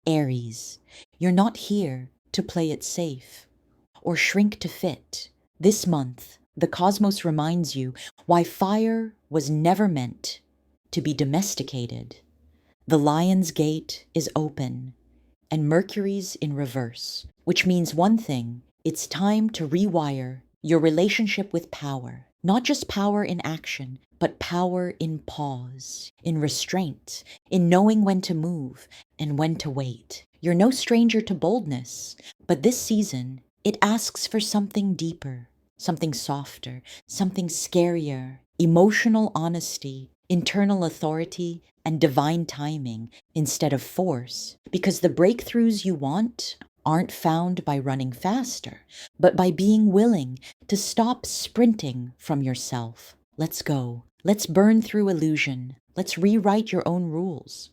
Aries, you're not here to play it safe or shrink to fit. This month, the cosmos reminds you why fire was never meant to be domesticated. The lion's gate is open and Mercury's in reverse, which means one thing: it's time to rewire your relationship with power. Not just power in action, but power in pause, in restraint, in knowing when to move and when to wait. You're no stranger to boldness, but this season, it asks for something deeper, something softer, something scarier: emotional honesty, internal authority, and divine timing instead of force. Because the breakthroughs you want aren't found by running faster, but by being willing to stop sprinting from yourself. Let's go. Let's burn through illusion. Let's rewrite your own rules.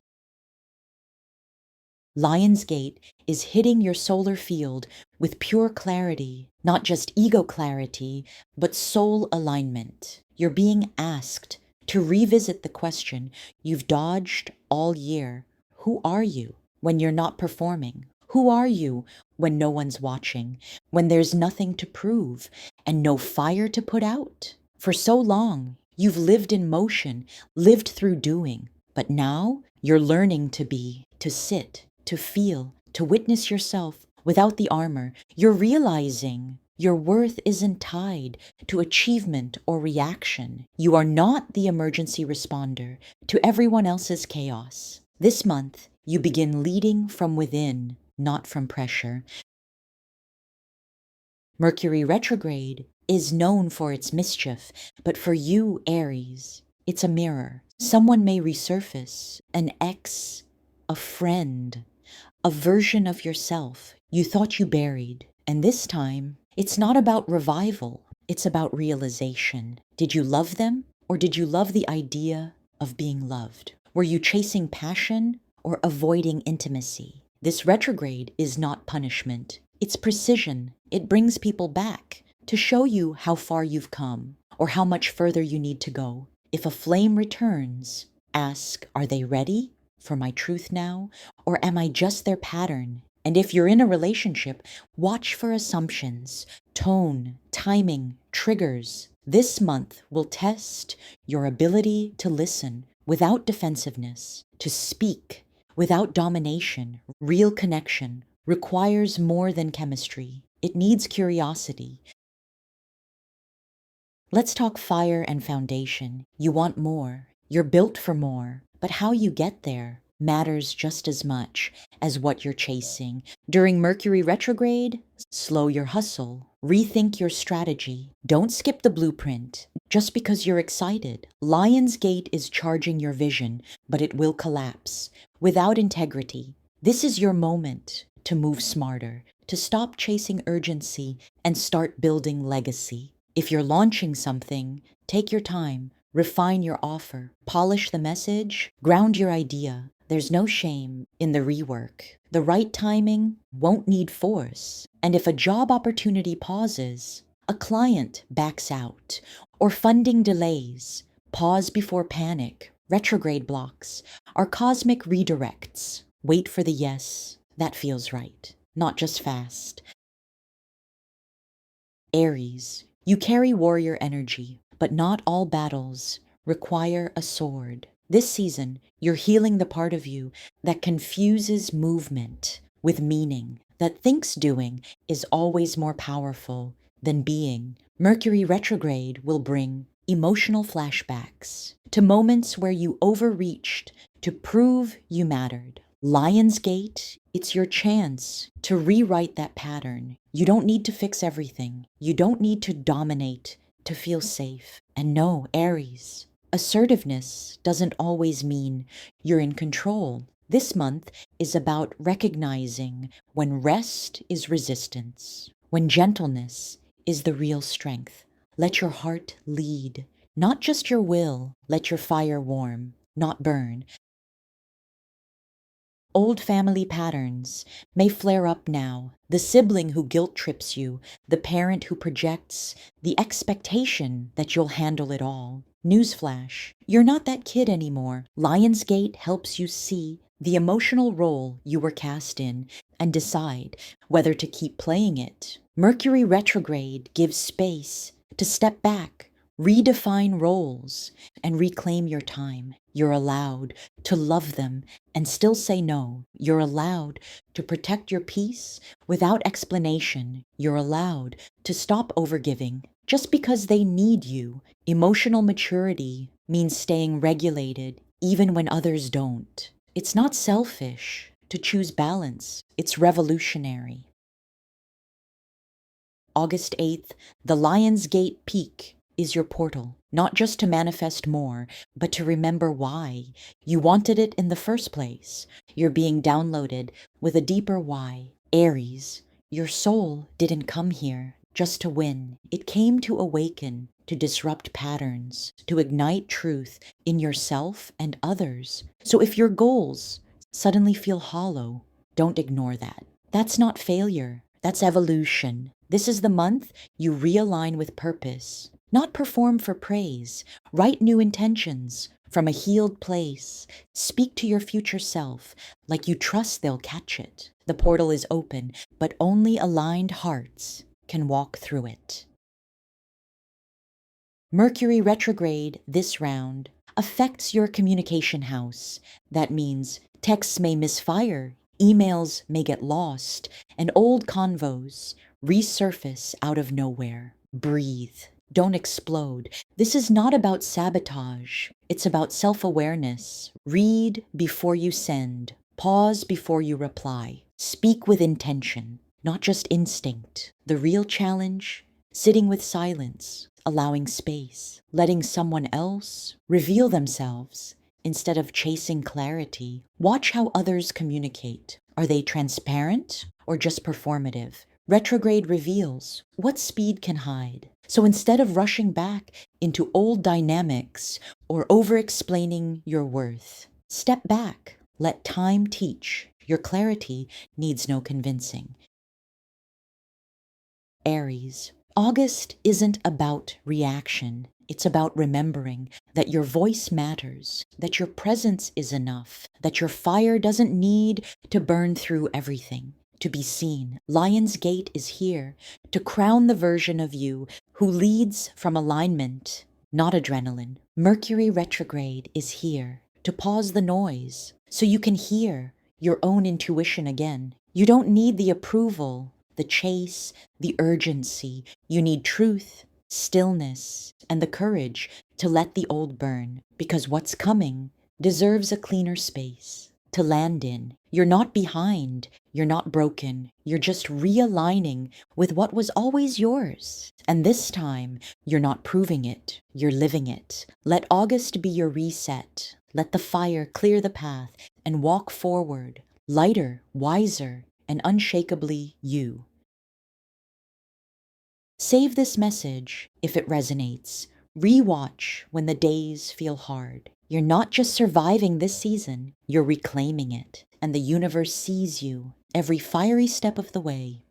Lion's Gate is hitting your solar field with pure clarity, not just ego clarity, but soul alignment. You're being asked to revisit the question you've dodged all year. Who are you when you're not performing? Who are you when no one's watching, when there's nothing to prove and no fire to put out? For so long, you've lived in motion, lived through doing, but now you're learning to be, to sit, to feel, to witness yourself without the armor. You're realizing your worth isn't tied to achievement or reaction. You are not the emergency responder to everyone else's chaos. This month, you begin leading from within, not from pressure. Mercury Retrograde is known for its mischief, but for you, Aries, it's a mirror. Someone may resurface, an ex, a friend, a version of yourself you thought you buried. And this time, it's not about revival, it's about realization. Did you love them, or did you love the idea of being loved? Were you chasing passion or avoiding intimacy? This retrograde is not punishment, it's precision. It brings people back to show you how far you've come or how much further you need to go. If a flame returns, ask, are they ready for my truth now, or am I just their pattern? And if you're in a relationship, watch for assumptions, tone, timing, triggers. This month will test your ability to listen without defensiveness, to speak without domination. Real connection requires more than chemistry. It needs curiosity. Let's talk fire and foundation. You want more. You're built for more. But how you get there matters just as much as what you're chasing. During Mercury retrograde, slow your hustle. Rethink your strategy. Don't skip the blueprint just because you're excited. Lion's Gate is charging your vision, but it will collapse without integrity. This is your moment to move smarter, to stop chasing urgency and start building legacy. If you're launching something, take your time, refine your offer, polish the message, ground your idea. There's no shame in the rework. The right timing won't need force. And if a job opportunity pauses, a client backs out, or funding delays, pause before panic. Retrograde blocks are cosmic redirects. Wait for the yes that feels right, not just fast. Aries, you carry warrior energy, but not all battles require a sword. This season, you're healing the part of you that confuses movement with meaning, that thinks doing is always more powerful than being. Mercury retrograde will bring emotional flashbacks to moments where you overreached to prove you mattered. Lion's Gate, it's your chance to rewrite that pattern. You don't need to fix everything. You don't need to dominate to feel safe. And no, Aries, assertiveness doesn't always mean you're in control. This month is about recognizing when rest is resistance, when gentleness is the real strength. Let your heart lead, not just your will. Let your fire warm, not burn. Old family patterns may flare up now. The sibling who guilt trips you, the parent who projects the expectation that you'll handle it all. Newsflash, you're not that kid anymore. Lion's Gate helps you see the emotional role you were cast in, and decide whether to keep playing it. Mercury retrograde gives space to step back, redefine roles, and reclaim your time. You're allowed to love them and still say no. You're allowed to protect your peace without explanation. You're allowed to stop overgiving just because they need you. Emotional maturity means staying regulated even when others don't. It's not selfish to choose balance. It's revolutionary. August 8th, the Lion's Gate Peak is your portal, not just to manifest more, but to remember why you wanted it in the first place. You're being downloaded with a deeper why. Aries, your soul didn't come here just to win. It came to awaken, to disrupt patterns, to ignite truth in yourself and others. So if your goals suddenly feel hollow, don't ignore that. That's not failure. That's evolution. This is the month you realign with purpose, not perform for praise. Write new intentions from a healed place. Speak to your future self like you trust they'll catch it. The portal is open, but only aligned hearts can walk through it. Mercury retrograde this round affects your communication house. That means texts may misfire, emails may get lost, and old convos resurface out of nowhere. Breathe. Don't explode. This is not about sabotage. It's about self-awareness. Read before you send. Pause before you reply. Speak with intention, not just instinct. The real challenge, sitting with silence, allowing space, letting someone else reveal themselves instead of chasing clarity. Watch how others communicate. Are they transparent or just performative? Retrograde reveals what speed can hide. So instead of rushing back into old dynamics or over-explaining your worth, step back. Let time teach. Your clarity needs no convincing. Aries, August isn't about reaction. It's about remembering that your voice matters, that your presence is enough, that your fire doesn't need to burn through everything to be seen. Lion's Gate is here to crown the version of you who leads from alignment, not adrenaline. Mercury retrograde is here to pause the noise so you can hear your own intuition again. You don't need the approval, the chase, the urgency. You need truth, stillness, and the courage to let the old burn, because what's coming deserves a cleaner space to land in. You're not behind, you're not broken, you're just realigning with what was always yours. And this time, you're not proving it, you're living it. Let August be your reset. Let the fire clear the path and walk forward, lighter, wiser, and unshakably you. Save this message if it resonates. Rewatch when the days feel hard. You're not just surviving this season, you're reclaiming it. And the universe sees you every fiery step of the way.